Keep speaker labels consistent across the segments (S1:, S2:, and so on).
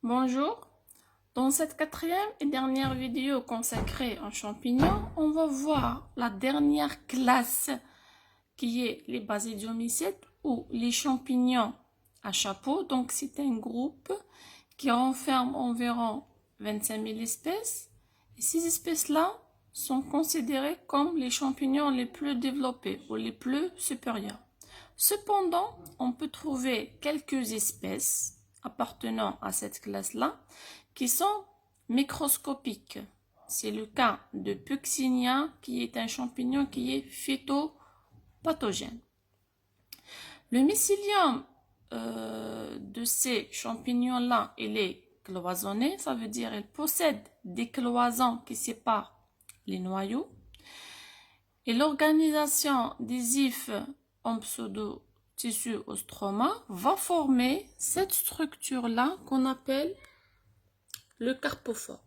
S1: Bonjour, dans cette quatrième et dernière vidéo consacrée aux champignons, on va voir la dernière classe qui est les basidiomycètes ou les champignons à chapeau. Donc c'est un groupe qui renferme environ 25 000 espèces et ces espèces-là sont considérées comme les champignons les plus développés ou les plus supérieurs. Cependant, on peut trouver quelques espèces appartenant à cette classe-là qui sont microscopiques. C'est le cas de Puccinia qui est un champignon qui est phytopathogène. Le mycélium de ces champignons-là, il est cloisonné, ça veut dire qu'il possède des cloisons qui séparent les noyaux. Et l'organisation des ifs en pseudo-tissu au stroma va former cette structure-là qu'on appelle le carpophore.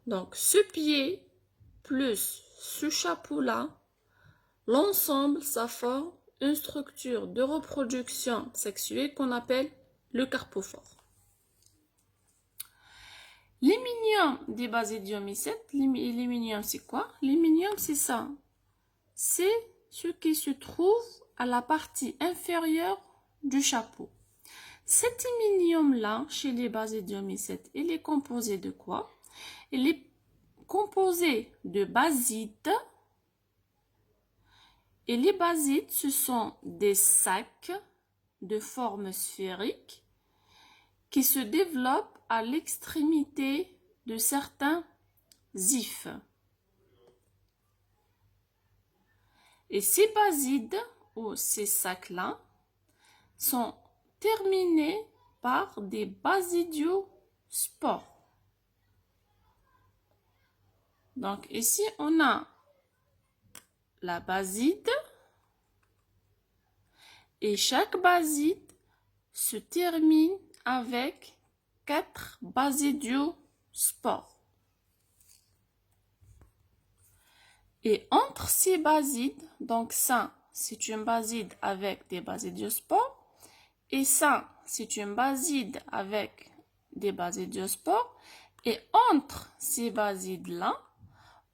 S1: Donc, ce pied plus ce chapeau-là, l'ensemble, ça forme une structure de reproduction sexuée qu'on appelle le carpophore. L'hyménium des basidiomycètes, l'hyménium c'est quoi? L'hyménium c'est ça. C'est ce qui se trouve à la partie inférieure du chapeau. Cet hyménium-là, chez les basidiomycètes, il est composé de quoi? Il est composé de basides. Et les basides, ce sont des sacs de forme sphérique qui se développent à l'extrémité de certains ifs. Et ces basides, ou ces sacs-là, sont terminés par des basidiospores. Donc ici, on a la baside et chaque baside se termine avec 4 basidiospores. Et entre ces basides, donc ça, c'est une baside avec des basidiospores. Et ça, c'est une baside avec des basidiospores. Et entre ces basides-là,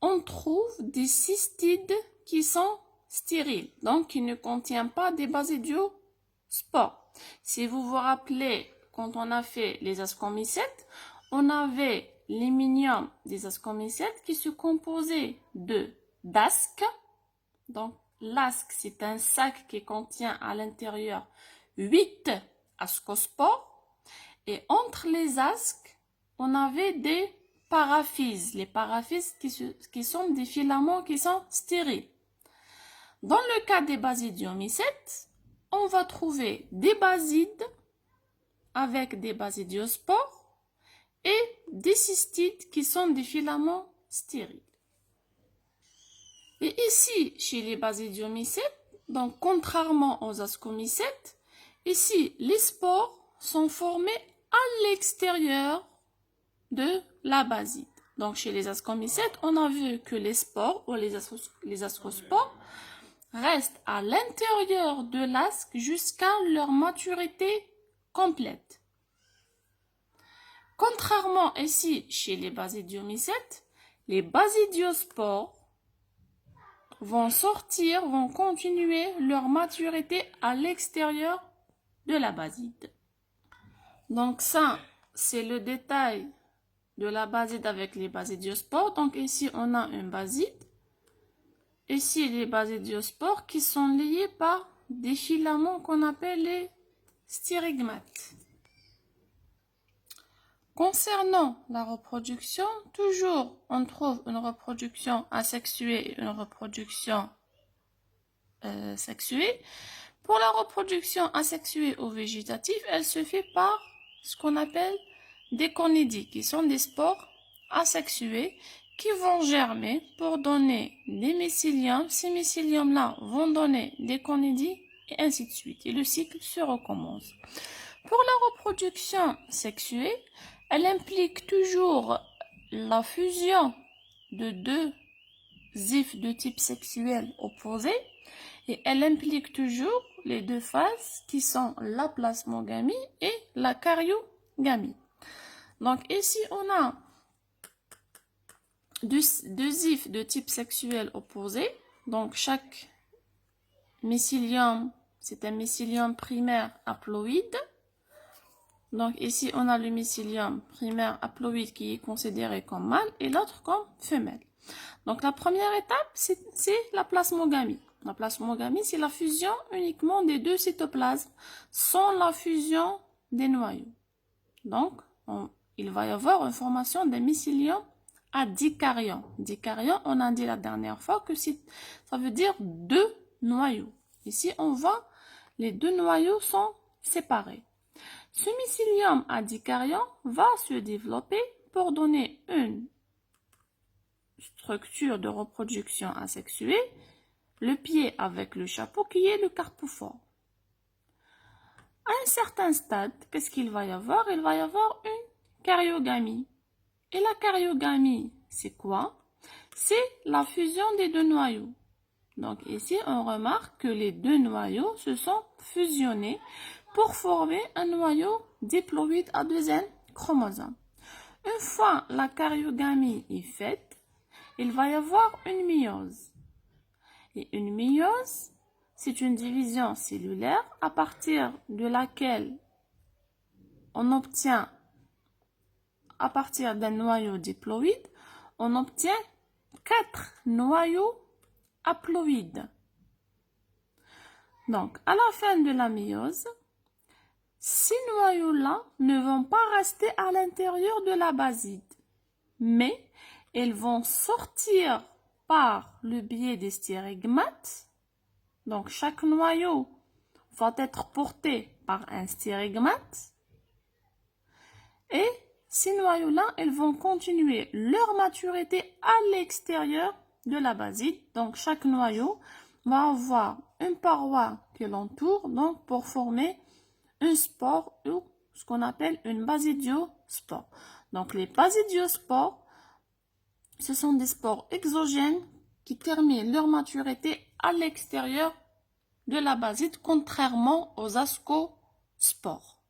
S1: on trouve des cystides qui sont stériles, donc qui ne contiennent pas des basidiospores. Si vous vous rappelez, quand on a fait les ascomycètes, on avait l'hyménium des ascomycètes qui se composait d'asques. Donc, l'asque, c'est un sac qui contient à l'intérieur 8 ascospores. Et entre les asques, on avait des paraphyses. Les paraphyses qui sont des filaments qui sont stériles. Dans le cas des basidiomycètes, on va trouver des basides avec des basidiospores et des cystides qui sont des filaments stériles. Et ici, chez les basidiomycètes, donc contrairement aux ascomycètes, ici, les spores sont formés à l'extérieur de la baside. Donc, chez les ascomycètes, on a vu que les spores ou les ascospores restent à l'intérieur de l'asque jusqu'à leur maturité complète. Contrairement ici, chez les basidiomycètes, les basidiospores vont continuer leur maturité à l'extérieur de la baside. Donc ça, c'est le détail de la baside avec les basidiospores. Donc ici, on a une baside. Ici, les basidiospores qui sont liés par des filaments qu'on appelle les stérigmates. Concernant la reproduction, toujours on trouve une reproduction asexuée et une reproduction sexuée. Pour la reproduction asexuée ou végétative, elle se fait par ce qu'on appelle des conidies, qui sont des spores asexués qui vont germer pour donner des mycéliums. Ces mycéliums-là vont donner des conidies et ainsi de suite. Et le cycle se recommence. Pour la reproduction sexuée, elle implique toujours la fusion de deux ifs de type sexuel opposé et elle implique toujours les deux phases qui sont la plasmogamie et la caryogamie. Donc ici, on a deux ifs de type sexuel opposé. Donc chaque mycélium, c'est un mycélium primaire haploïde. Donc ici, on a le mycélium primaire haploïde qui est considéré comme mâle et l'autre comme femelle. Donc la première étape, c'est la plasmogamie. La plasmogamie, c'est la fusion uniquement des deux cytoplasmes sans la fusion des noyaux. Donc, il va y avoir une formation des mycéliums à dicaryons. Dicaryons, on a dit la dernière fois que ça veut dire deux noyaux. Ici, on voit les deux noyaux sont séparés. Ce mycélium à dicaryon va se développer pour donner une structure de reproduction asexuée, le pied avec le chapeau qui est le carpophore. À un certain stade, qu'est-ce qu'il va y avoir? Il va y avoir une karyogamie. Et la karyogamie, c'est quoi? C'est la fusion des deux noyaux. Donc ici, on remarque que les deux noyaux se sont fusionnés pour former un noyau diploïde à deux N chromosomes. Une fois la karyogamie est faite, il va y avoir une méiose. Et une méiose, c'est une division cellulaire à partir de laquelle on obtient, à partir d'un noyau diploïde, on obtient 4 noyaux haploïdes. Donc, à la fin de la méiose, ces noyaux-là ne vont pas rester à l'intérieur de la baside, mais ils vont sortir par le biais des stérigmates. Donc, chaque noyau va être porté par un stérigmate. Et ces noyaux-là, ils vont continuer leur maturité à l'extérieur de la baside. Donc, chaque noyau va avoir une paroi qui l'entoure, donc pour former un spore ou ce qu'on appelle une basidiospore. Donc, les basidiospores, ce sont des spores exogènes qui terminent leur maturité à l'extérieur de la baside, contrairement aux ascospores.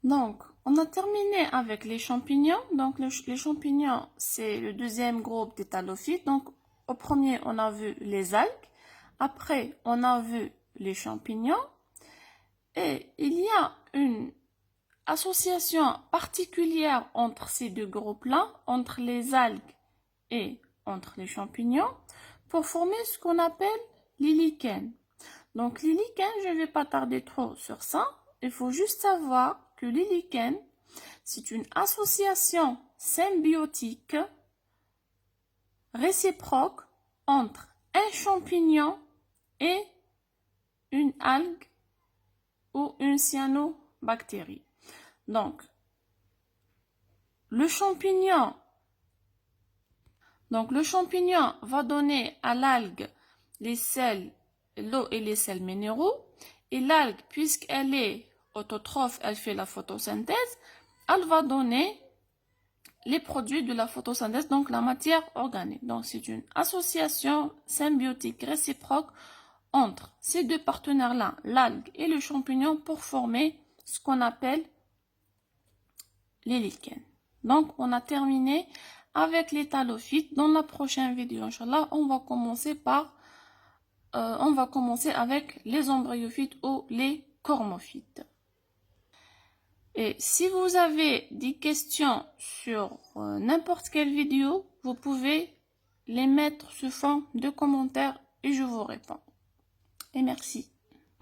S1: Donc, on a terminé avec les champignons. Donc, les champignons, c'est le deuxième groupe des thalophytes. Donc, au premier, on a vu les algues. Après, on a vu les champignons. Et il y a une association particulière entre ces deux groupes-là, entre les algues et entre les champignons, pour former ce qu'on appelle les lichens. Donc, les lichens, je ne vais pas tarder trop sur ça. Il faut juste savoir que les lichens, c'est une association symbiotique réciproque entre un champignon et une algue ou une cyanobactérie. Donc, le champignon va donner à l'algue les sels, l'eau et les sels minéraux. Et l'algue, puisqu'elle est autotrophe, elle fait la photosynthèse, elle va donner les produits de la photosynthèse, donc la matière organique. Donc, c'est une association symbiotique réciproque entre ces deux partenaires-là, l'algue et le champignon, pour former ce qu'on appelle les lichens. Donc, on a terminé avec les thalophytes. Dans la prochaine vidéo, Inch'Allah, on va commencer avec les embryophytes ou les cormophytes. Et si vous avez des questions sur n'importe quelle vidéo, vous pouvez les mettre sous forme de commentaires et je vous réponds. Et merci.